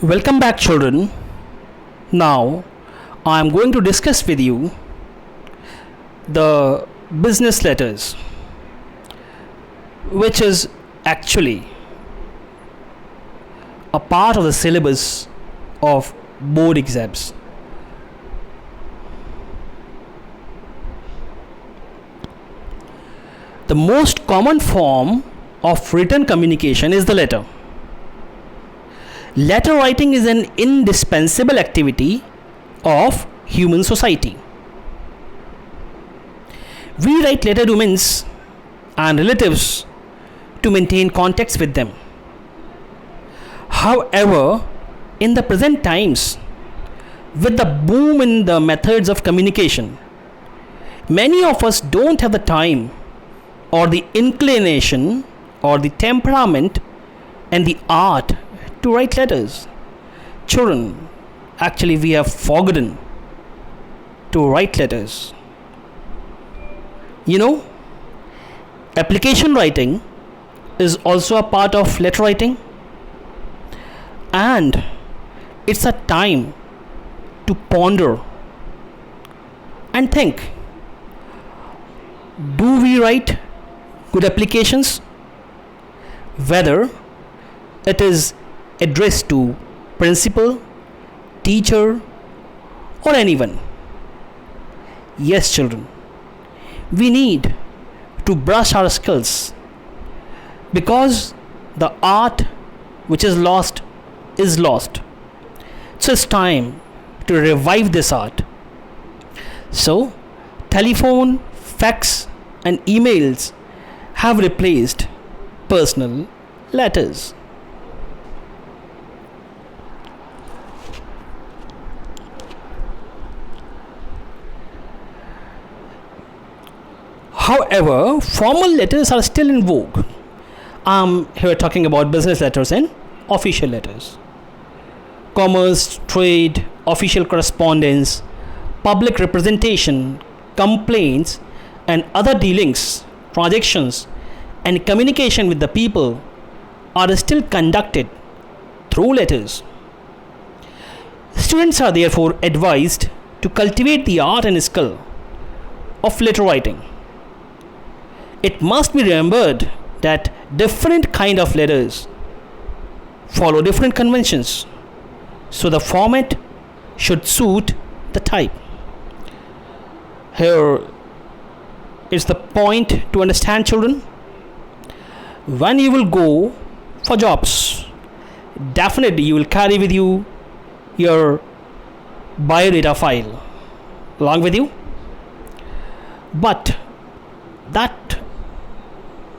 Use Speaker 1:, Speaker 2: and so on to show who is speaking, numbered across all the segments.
Speaker 1: Welcome back, children. Now, I am going to discuss with you the business letters, which is actually a part of the syllabus of board exams. The most common form of written communication is the letter. Letter writing is an indispensable activity of human society. We write letter to friends and relatives to maintain contacts with them. However, in the present times, with the boom in the methods of communication, many of us don't have the time or the inclination or the temperament and the art to write letters. Children, actually we have forgotten to write letters. Application writing is also a part of letter writing, and it's a time to ponder and think. Do we write good applications? Whether it is addressed to principal, teacher, or anyone. Yes, children, we need to brush our skills, because the art which is lost is lost. So it's time to revive this art. So, telephone, fax, and emails have replaced personal letters. However, formal letters are still in vogue. I'm here talking about business letters and official letters. Commerce, trade, official correspondence, public representation, complaints, and other dealings, transactions, and communication with the people are still conducted through letters. Students are therefore advised to cultivate the art and skill of letter writing. It must be remembered that different kind of letters follow different conventions, so the format should suit the type. Here is the point to understand, children. When you will go for jobs, definitely you will carry with you your biodata file along with you, but that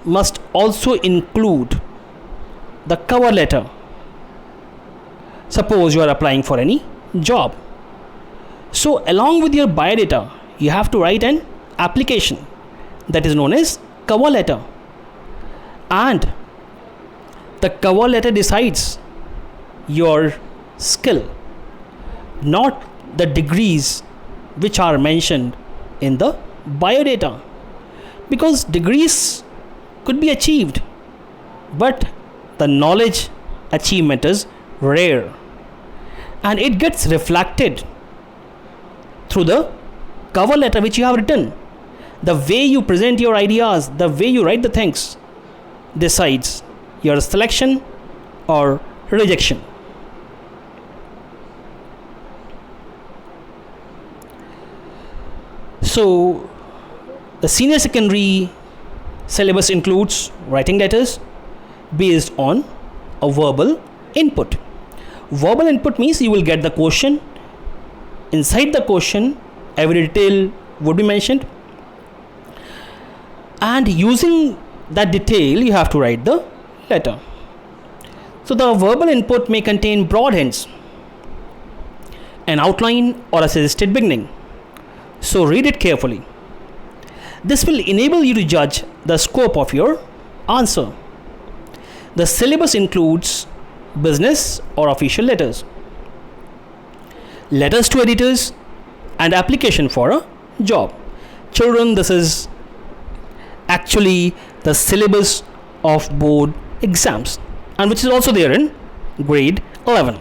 Speaker 1: must also include the cover letter. Suppose you are applying for any job, so along with your biodata you have to write an application that is known as cover letter, and the cover letter decides your skill, not the degrees which are mentioned in the biodata, because degrees could be achieved, but the knowledge achievement is rare, and it gets reflected through the cover letter which you have written. The way you present your ideas, the way you write the things, decides your selection or rejection. So, the senior secondary syllabus includes writing letters based on a verbal input. Verbal input means you will get the question. Inside the question, every detail would be mentioned, and using that detail you have to write the letter. So the verbal input may contain broad hints, an outline, or a suggested beginning. So read it carefully. This will enable you to judge the scope of your answer. The syllabus includes business or official letters, letters to editors, and application for a job. Children, this is actually the syllabus of board exams, and which is also there in grade 11.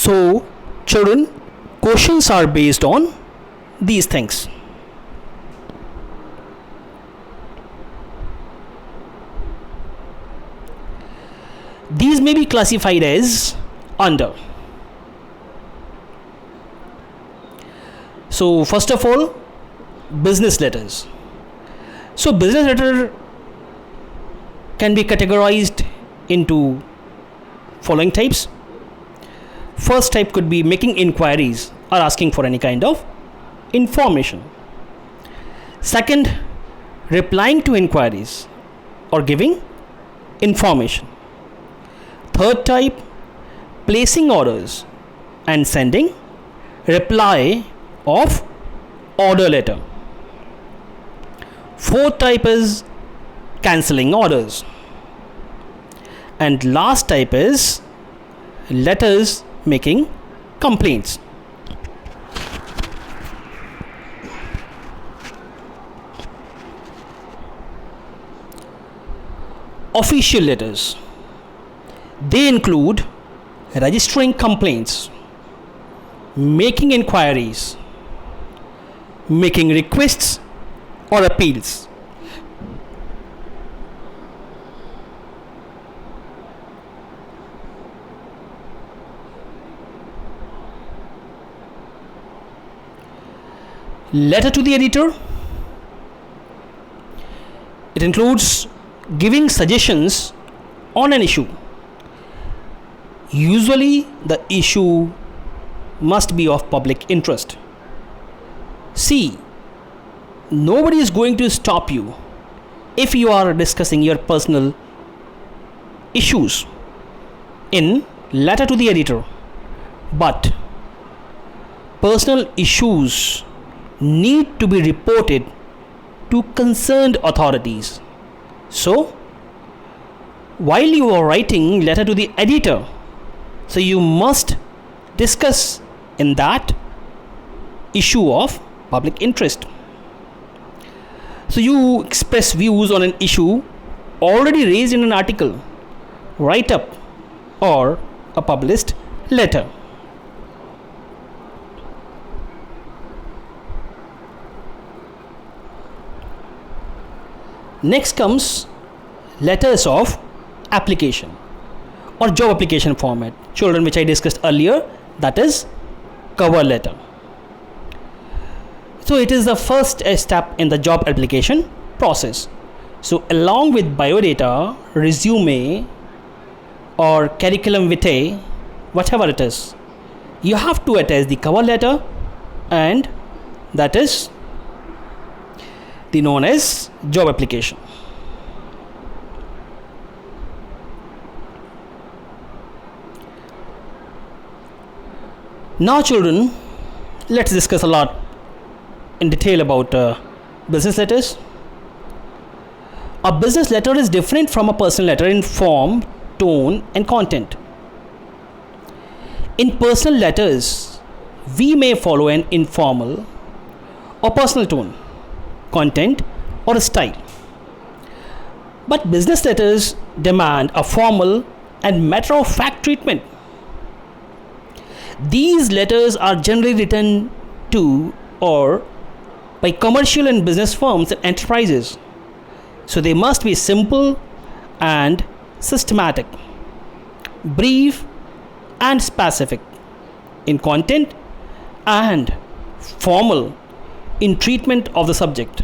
Speaker 1: So, children, questions are based on these things. These may be classified as under. So, first of all, business letters. So, business letter can be categorized into following types. First type could be making inquiries or asking for any kind of information. Second, replying to inquiries or giving information. Third type, placing orders and sending reply of order letter. Fourth type is cancelling orders. And last type is letters making complaints. Official letters. They include registering complaints, making inquiries, making requests or appeals. Letter to the editor. It includes giving suggestions on an issue. Usually, the issue must be of public interest. See, nobody is going to stop you if you are discussing your personal issues in letter to the editor. But personal issues need to be reported to concerned authorities. So, while you are writing letter to the editor, so you must discuss in that issue of public interest. So you express views on an issue already raised in an article, write up, or a published letter. Next comes letters of application or job application format. Children, which I discussed earlier, that is cover letter. So it is the first step in the job application process. So along with biodata, resume or curriculum vitae, whatever it is, you have to attach the cover letter, and that is the known as job application. Now children, let's discuss a lot in detail about business letters. A business letter is different from a personal letter in form, tone and content. In personal letters, we may follow an informal or personal tone, content or style. But business letters demand a formal and matter-of-fact treatment. These letters are generally written to or by commercial and business firms and enterprises. So they must be simple and systematic, brief and specific in content, and formal in treatment of the subject.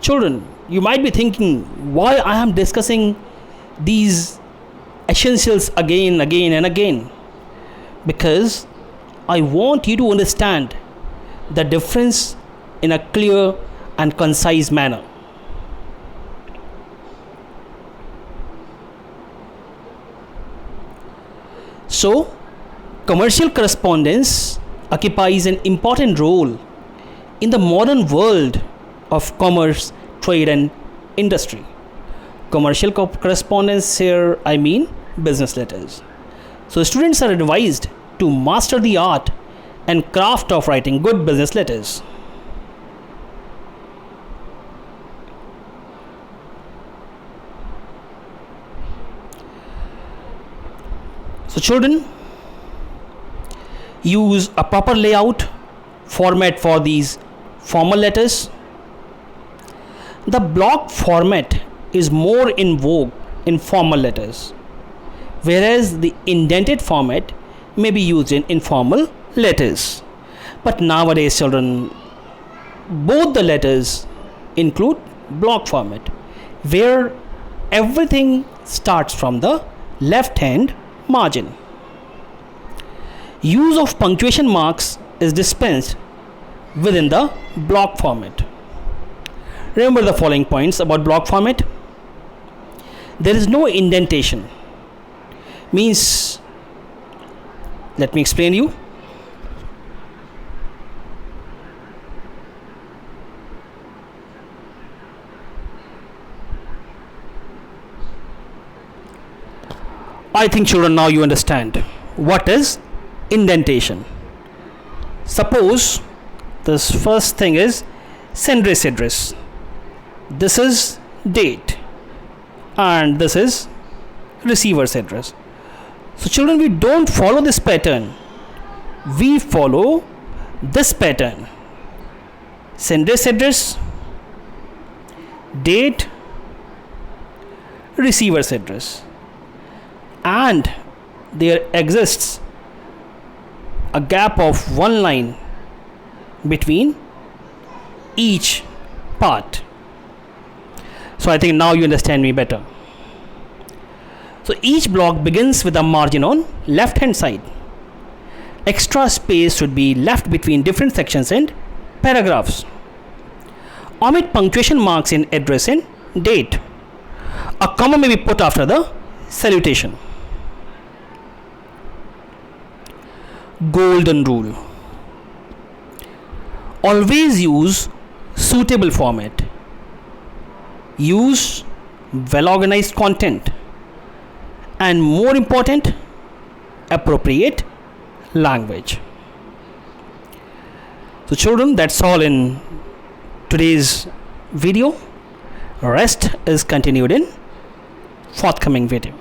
Speaker 1: Children, you might be thinking why I am discussing these essentials again and again. Because I want you to understand the difference in a clear and concise manner. So, commercial correspondence occupies an important role in the modern world of commerce, trade and industry. Commercial correspondence here, I mean business letters. So students are advised to master the art and craft of writing good business letters. So children, use a proper layout format for these formal letters. The block format is more in vogue in formal letters, whereas the indented format may be used in informal letters. But nowadays, children, both the letters include block format, where everything starts from the left hand margin. Use of punctuation marks is dispensed within the block format. Remember the following points about block format. There is no indentation. Means, let me explain you. I think children now you understand what is indentation. Suppose this first thing is sendress address. This is date and this is receiver's address. So children, we don't follow this pattern. We follow this pattern. Sendress address, date, receiver's address. And there exists a gap of one line between each part. So I think now you understand me better. So each block begins with a margin on left hand side. Extra space should be left between different sections and paragraphs. Omit punctuation marks in address and date. A comma may be put after the salutation. Golden rule. Always use suitable format. Use well organized content. And more important, appropriate language. So children, that's all in today's video. Rest is continued in forthcoming video.